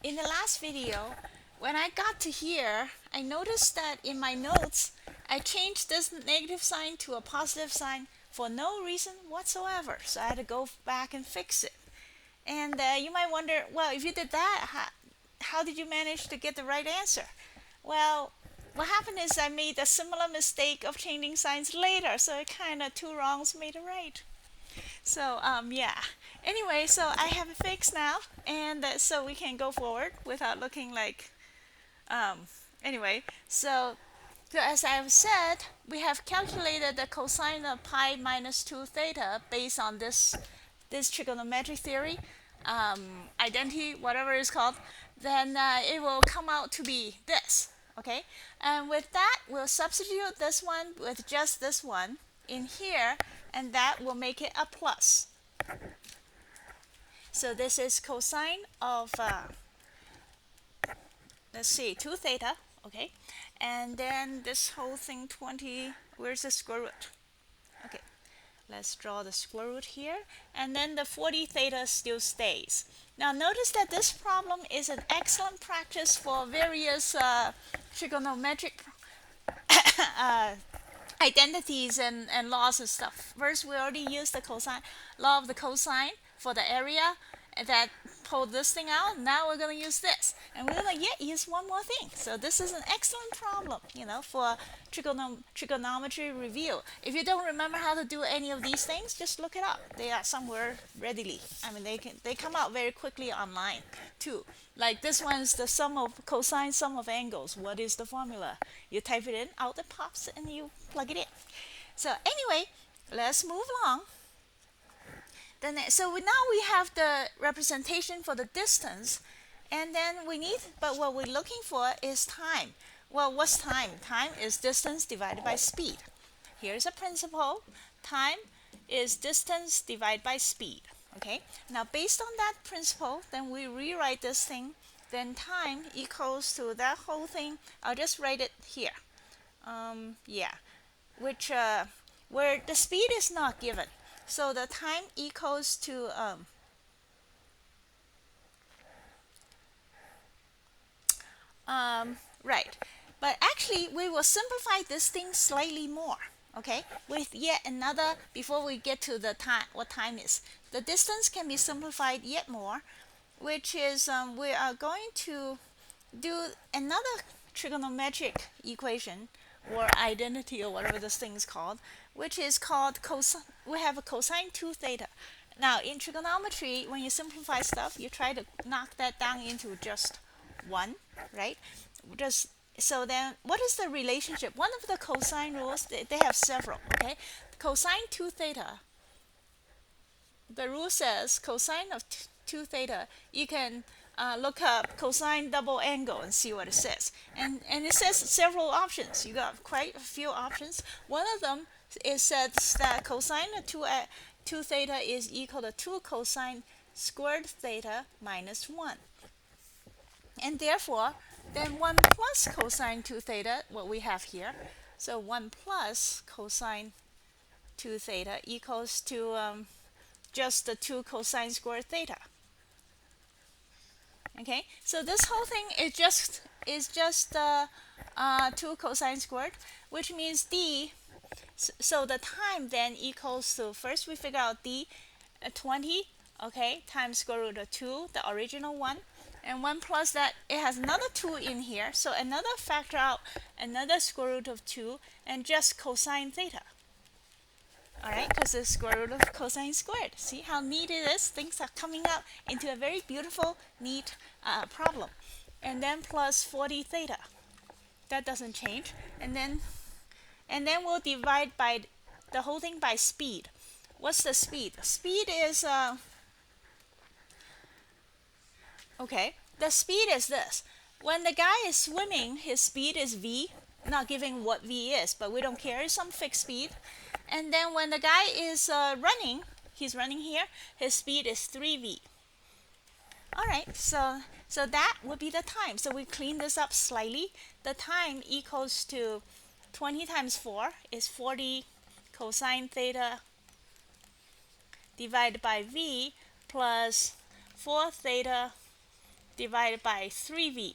in the last video, when I got to here, I noticed that in my notes, I changed this negative sign to a positive sign for no reason whatsoever. So I had to go back and fix it. And you might wonder, well, if you did that, how did you manage to get the right answer? Well, what happened is I made a similar mistake of changing signs later, so it kind of two wrongs made a right. So yeah. Anyway, so I have it fixed now, and so we can go forward without looking like anyway. So as I've said, we have calculated the cosine of pi minus 2 theta based on this trigonometric theory, identity, whatever it's called. Then it will come out to be this. Okay, and with that, we'll substitute this one with just this one in here, and that will make it a plus. So this is cosine of let's see, 2 theta. Okay, and then this whole thing 20, where's the square root? Okay, let's draw the square root here, and then the 40 theta still stays. Now notice that this problem is an excellent practice for various trigonometric identities and laws and stuff. First, we already used the cosine law of the cosine for the area that pulled this thing out. Now we're going to use this, and we're going to use one more thing. So this is an excellent problem, for trigonometry review. If you don't remember how to do any of these things, just look it up. They are somewhere readily. I mean, they come out very quickly online too. Like this one's the sum of cosine, sum of angles. What is the formula? You type it in, out it pops, and you plug it in. So anyway, let's move along. So now we have the representation for the distance, and then but what we're looking for is time. Well, what's time? Time is distance divided by speed. Here's a principle. Time is distance divided by speed. Okay, now based on that principle, then we rewrite this thing. Then time equals to that whole thing. I'll just write it here. Which where the speed is not given. So the time equals to right. But actually, we will simplify this thing slightly more. Okay, with yet another, before we get to the time, what time is. The distance can be simplified yet more, which is we are going to do another trigonometric equation or identity or whatever this thing is called, which is called cosine. We have a cosine 2 theta. Now in trigonometry, when you simplify stuff, you try to knock that down into just 1, right? So then what is the relationship? One of the cosine rules, they have several. Okay, cosine 2 theta, the rule says cosine of 2 theta, you can look up cosine double angle and see what it says. And it says several options. You got quite a few options. One of them is says that cosine of 2 theta is equal to 2 cosine squared theta minus 1. And therefore, then 1 plus cosine 2 theta, what we have here. So 1 plus cosine 2 theta equals to just the 2 cosine squared theta. Okay, so this whole thing is just 2 cosine squared, which means d. So the time then equals to, first we figure out d, 20, okay, times square root of 2, the original one, and 1 plus that, it has another 2 in here, so another factor out another square root of 2 and just cosine theta. Alright, because it's square root of cosine squared. See how neat it is? Things are coming out into a very beautiful, neat problem. And then plus 40 theta. That doesn't change. And then we'll divide by the whole thing by speed. What's the speed? Speed is okay. The speed is this. When the guy is swimming, his speed is v. Not giving what v is, but we don't care. It's some fixed speed. And then when the guy is running, he's running here, his speed is 3v. Alright, so that would be the time. So we clean this up slightly. The time equals to 20 times 4 is 40 cosine theta divided by v plus 4 theta divided by 3v.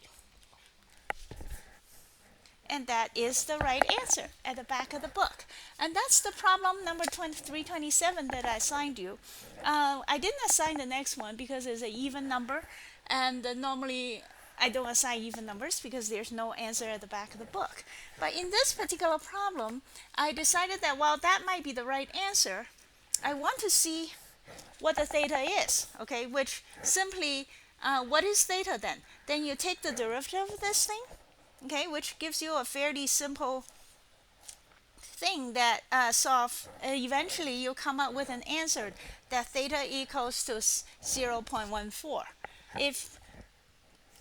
And that is the right answer at the back of the book. And that's the problem number 327 that I assigned you. I didn't assign the next one because it's an even number, and normally I don't assign even numbers because there's no answer at the back of the book. But in this particular problem, I decided that while that might be the right answer, I want to see what the theta is, okay, which simply, what is theta then? Then you take the derivative of this thing, okay, which gives you a fairly simple thing that eventually you come up with an answer that theta equals to 0.14.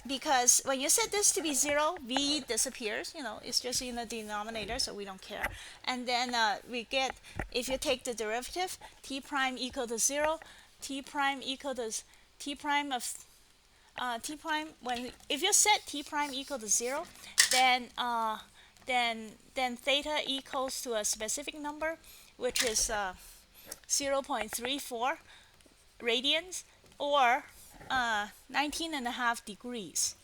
Because when you set this to be 0, v disappears, it's just in the denominator, so we don't care. And then we get, if you take the derivative, t prime equal to 0, t prime equal to t prime of t prime, if you set t prime equal to 0, then theta equals to a specific number, which is 0.34 radians, or 19.5 degrees.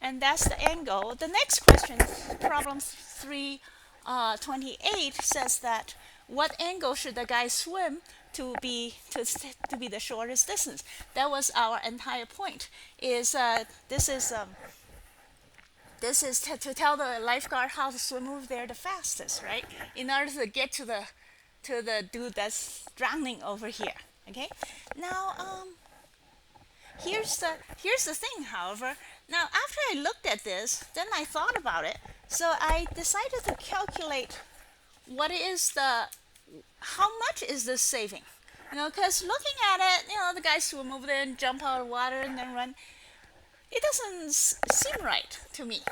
And that's the angle. The next question, problem 328, says that what angle should the guy swim to be the shortest distance? That was our entire point. This is to tell the lifeguard how to swim over there the fastest, right? In order to get to the dude that's drowning over here. Okay. Now, here's the thing. However, now after I looked at this, then I thought about it. So I decided to calculate how much is this saving? Because looking at it, the guy swim over there and jump out of water and then run. It doesn't seem right to me.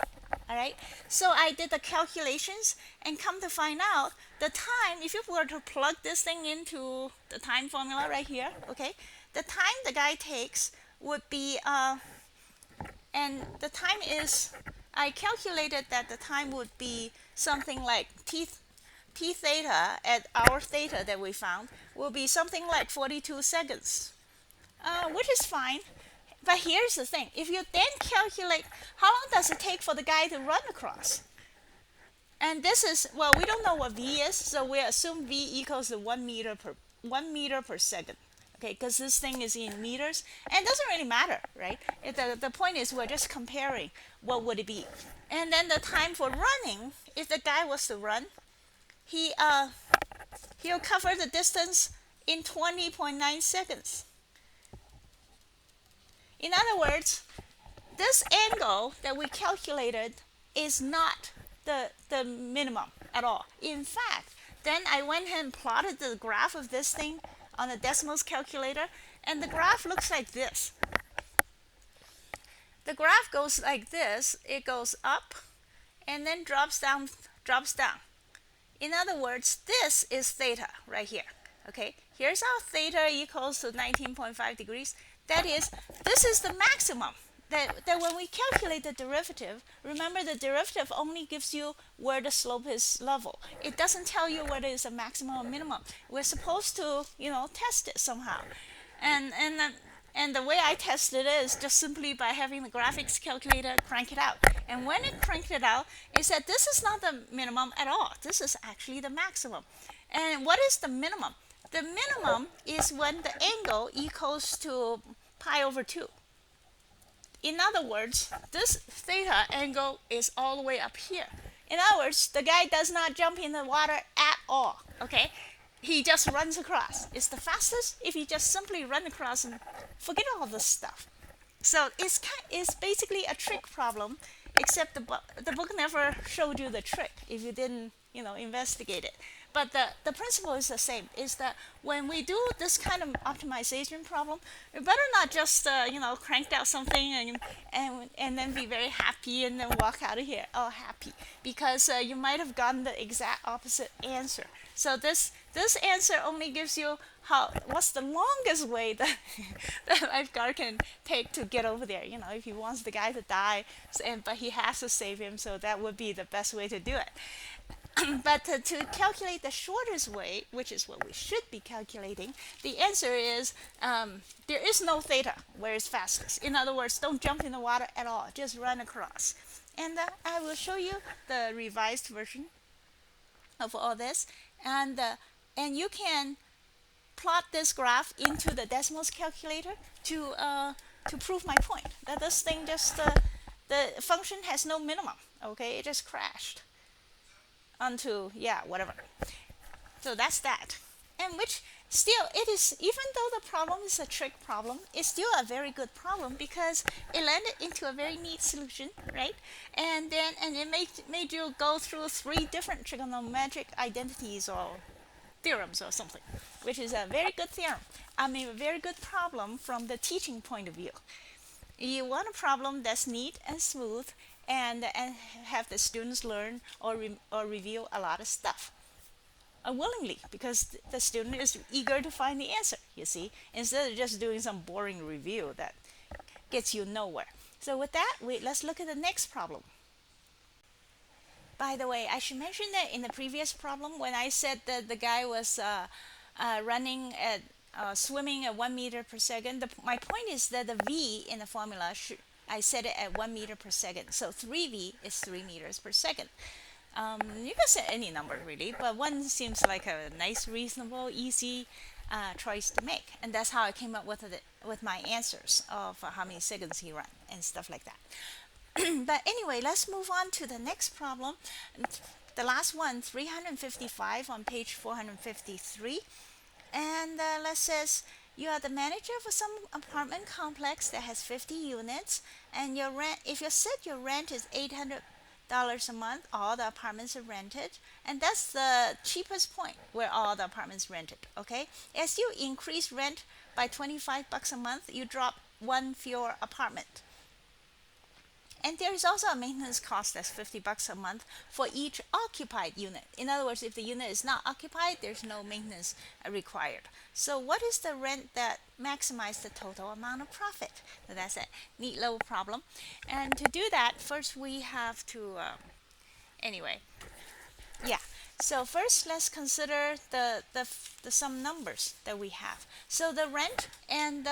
All right. So I did the calculations and come to find out the time, if you were to plug this thing into the time formula right here, okay, the time the guy takes would be, and the time is, I calculated that the time would be something like t theta at our theta that we found will be something like 42 seconds, which is fine. But here's the thing. If you then calculate how long does it take for the guy to run across, and this is, well, we don't know what v is, so we assume v equals to 1 meter per second, okay, because this thing is in meters, and it doesn't really matter, right? The point is we're just comparing what would it be. And then the time for running, if the guy was to run, he'll cover the distance in 20.9 seconds. In other words, this angle that we calculated is not the minimum at all. In fact, then I went ahead and plotted the graph of this thing on the decimals calculator, and the graph looks like this. The graph goes like this. It goes up and then drops down. In other words, this is theta right here. Okay, here's our theta equals to 19.5 degrees. That is, this is the maximum. That when we calculate the derivative, remember the derivative only gives you where the slope is level. It doesn't tell you whether it's a maximum or minimum. We're supposed to, test it somehow. And the way I test it is just simply by having the graphics calculator crank it out. And when it cranked it out, it said this is not the minimum at all. This is actually the maximum. And what is the minimum? The minimum is when the angle equals to pi over 2. In other words, this theta angle is all the way up here. In other words, the guy does not jump in the water at all, okay? He just runs across. It's the fastest if you just simply run across and forget all this stuff. So it's basically a trick problem, except the book never showed you the trick if you didn't, investigate it. But the principle is the same, is that when we do this kind of optimization problem, we better not just, crank out something and then be very happy and then walk out of here all happy, because you might have gotten the exact opposite answer. So this answer only gives you what's the longest way that the lifeguard can take to get over there. If he wants the guy to die, but he has to save him, so that would be the best way to do it. But to calculate the shortest way, which is what we should be calculating, the answer is there is no theta where it's fastest. In other words, don't jump in the water at all, just run across. And I will show you the revised version of all this. And you can plot this graph into the decimals calculator to prove my point that this thing just the function has no minimum. Okay, it just crashed onto whatever. So that's that. And which still it is, even though the problem is a trick problem, it's still a very good problem because it landed into a very neat solution, right? And it made you go through 3 different trigonometric identities or theorems or something, which is a very good theorem. I mean, a very good problem from the teaching point of view. You want a problem that's neat and smooth and have the students learn or review a lot of stuff willingly, because the student is eager to find the answer, you see, instead of just doing some boring review that gets you nowhere. So with that, let's look at the next problem. By the way, I should mention that in the previous problem, when I said that the guy was running at swimming at 1 meter per second, my point is that the v in the formula I set it at 1 meter per second. So 3v is 3 meters per second. You can set any number really, but 1 seems like a nice, reasonable, easy choice to make, and that's how I came up with my answers of how many seconds he ran and stuff like that. But anyway, let's move on to the next problem. The last one, 355 on page 453. And let's says you are the manager of some apartment complex that has 50 units, and your rent, if you said your rent is $800 a month, all the apartments are rented, and that's the cheapest point where all the apartments rented. Okay, as you increase rent by $25 a month, you drop 1 fewer apartment. And there is also a maintenance cost that's $50 a month for each occupied unit. In other words, if the unit is not occupied, there's no maintenance required. So what is the rent that maximizes the total amount of profit? So that's a neat little problem. And to do that, first we have to, anyway, yeah. So first, let's consider the some numbers that we have. So the rent and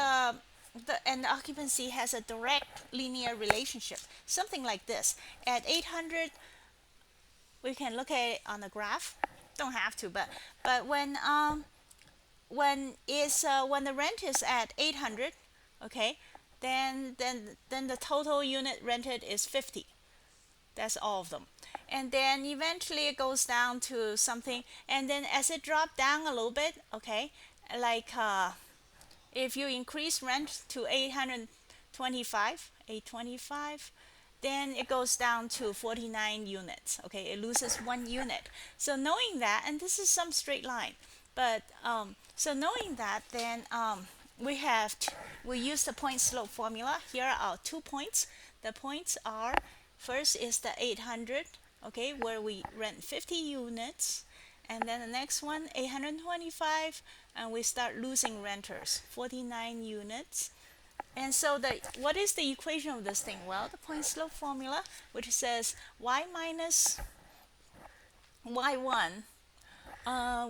the occupancy has a direct linear relationship, something like this. At 800, we can look at it on the graph. Don't have to, but when the rent is at 800, okay, then the total unit rented is 50. That's all of them. And then eventually it goes down to something, and then as it dropped down a little bit, okay, like if you increase rent to 825, then it goes down to 49 units. Okay, it loses 1 unit. So knowing that, and this is some straight line, but so knowing that, then we use the point slope formula. Here are 2 points. The points are, first is the 800, okay, where we rent 50 units, and then the next one 825, and we start losing renters, 49 units. And so what is the equation of this thing? Well, the point slope formula, which says y minus y1,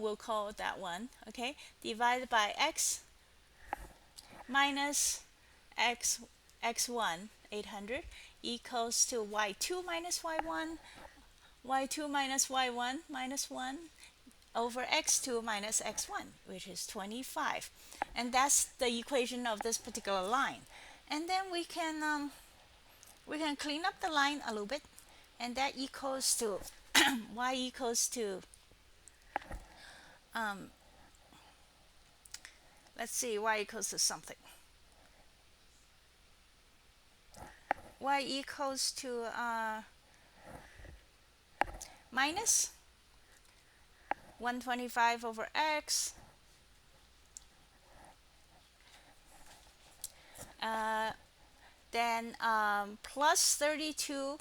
we'll call it that one, okay, divided by x minus x1, 800, equals to y2 minus y1, y2 minus y1 minus 1, over x2 minus x1, which is 25. And that's the equation of this particular line. And then we can clean up the line a little bit, and that equals to y equals to let's see, y equals to something. Y equals to minus 125 over x then plus 32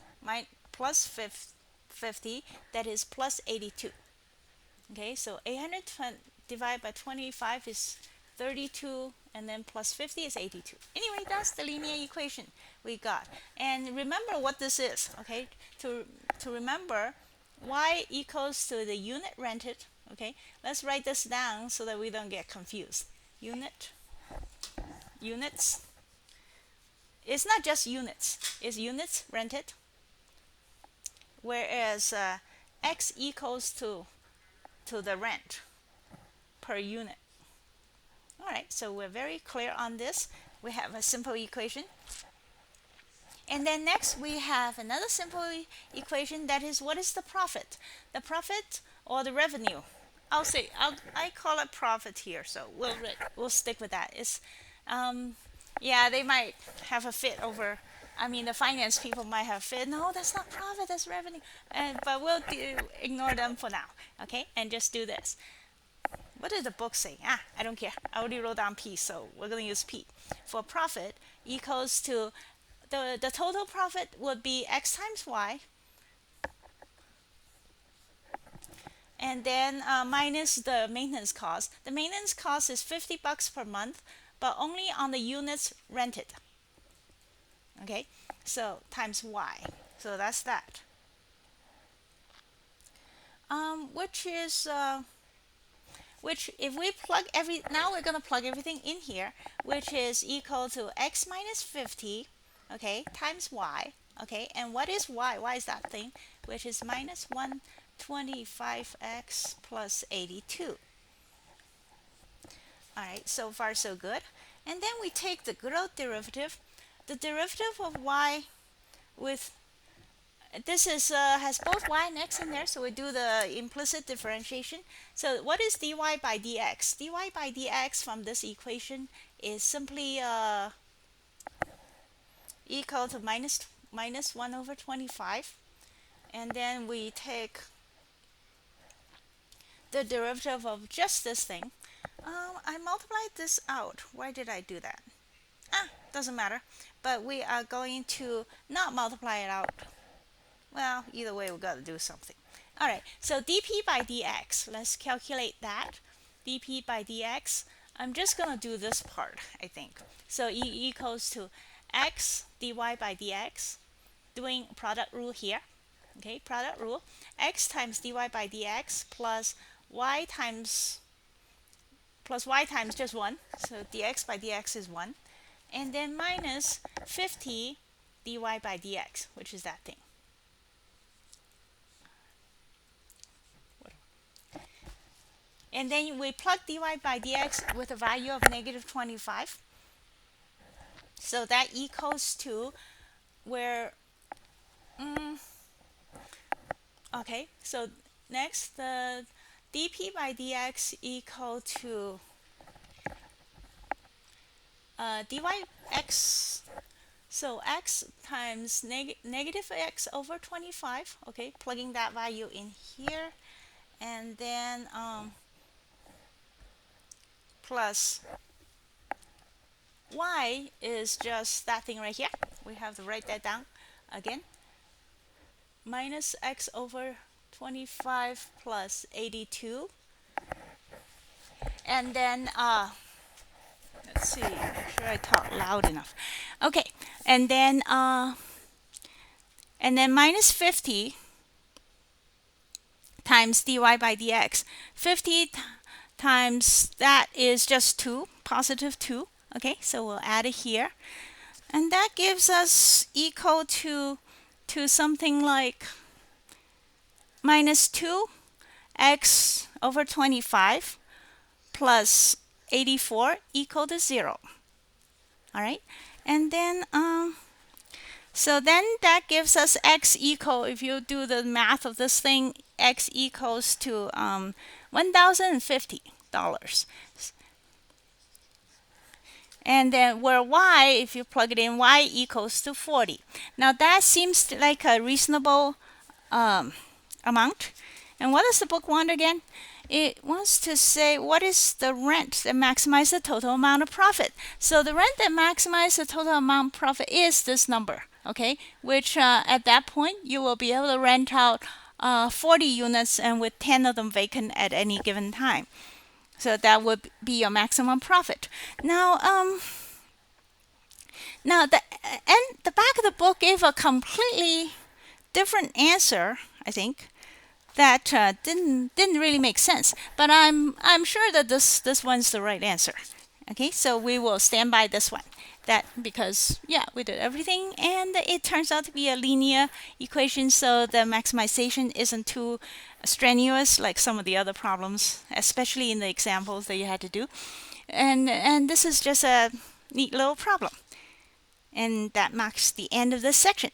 plus 50, that is plus 82. Okay, so 800 divided by 25 is 32, and then plus 50 is 82. Anyway, that's the linear equation we got. And remember what this is, okay? To remember, y equals to the unit rented. Okay, let's write this down so that we don't get confused. Units. It's not just units, it's units rented. Whereas x equals to the rent per unit. All right, so we're very clear on this. We have a simple equation. And then next we have another simple equation, that is, what is the profit? The profit or the revenue. I call it profit here, so we'll stick with that. It's yeah, they might have a fit over. I mean, the finance people might have fit. No, that's not profit, that's revenue. But we'll ignore them for now, okay? And just do this. What did the book say? I don't care. I already wrote down P, so we're going to use P. For profit equals to the total profit would be x times y, and then minus the maintenance cost. The maintenance cost is $50 per month, but only on the units rented. Okay, so times y. So that's that. Which if we plug now we're going to plug everything in here, which is equal to x minus 50, okay, times y, okay, and what is y? Y is that thing, which is minus 125x plus 82. All right, so far so good. And then we take the good old derivative. The derivative of y with this is has both y and x in there, so we do the implicit differentiation. So what is dy by dx? Dy by dx from this equation is simply equal to minus 1 over 25. And then we take the derivative of just this thing. I multiplied this out. Why did I do that? Doesn't matter. But we are going to not multiply it out. Well, either way, we've got to do something. All right, so dp by dx. Let's calculate that. dp by dx. I'm just going to do this part, I think. So E equals to x dy by dx. Doing product rule here. Okay, product rule. X times dy by dx plus y times just 1. So dx by dx is 1. And then minus 50 dy by dx, which is that thing. And then we plug dy by dx with a value of negative 25. So that equals to where, okay, so next the dp by dx equal to dyx. So x times negative x over 25, okay, plugging that value in here, and then plus y is just that thing right here. We have to write that down again. Minus x over 25 plus 82. And then, let's see, make sure I talk loud enough. Okay, and then minus 50 times dy by dx. 50 times that is just 2, positive 2. Okay, so we'll add it here. And that gives us equal to something like minus 2x over 25 plus 84 equal to 0. All right, and then so then that gives us x equal, if you do the math of this thing, x equals to $1,050. And then where y, if you plug it in, y equals to 40. Now that seems like a reasonable amount. And what does the book want again? It wants to say what is the rent that maximizes the total amount of profit. So the rent that maximizes the total amount of profit is this number, okay? Which at that point you will be able to rent out 40 units and with 10 of them vacant at any given time. So that would be your maximum profit. Now, the back of the book gave a completely different answer, I think. that didn't really make sense. But I'm sure that this one's the right answer. Okay, so we will stand by this one. That because yeah, we did everything, and it turns out to be a linear equation, so the maximization isn't too strenuous like some of the other problems, especially in the examples that you had to do. And this is just a neat little problem. And that marks the end of this section.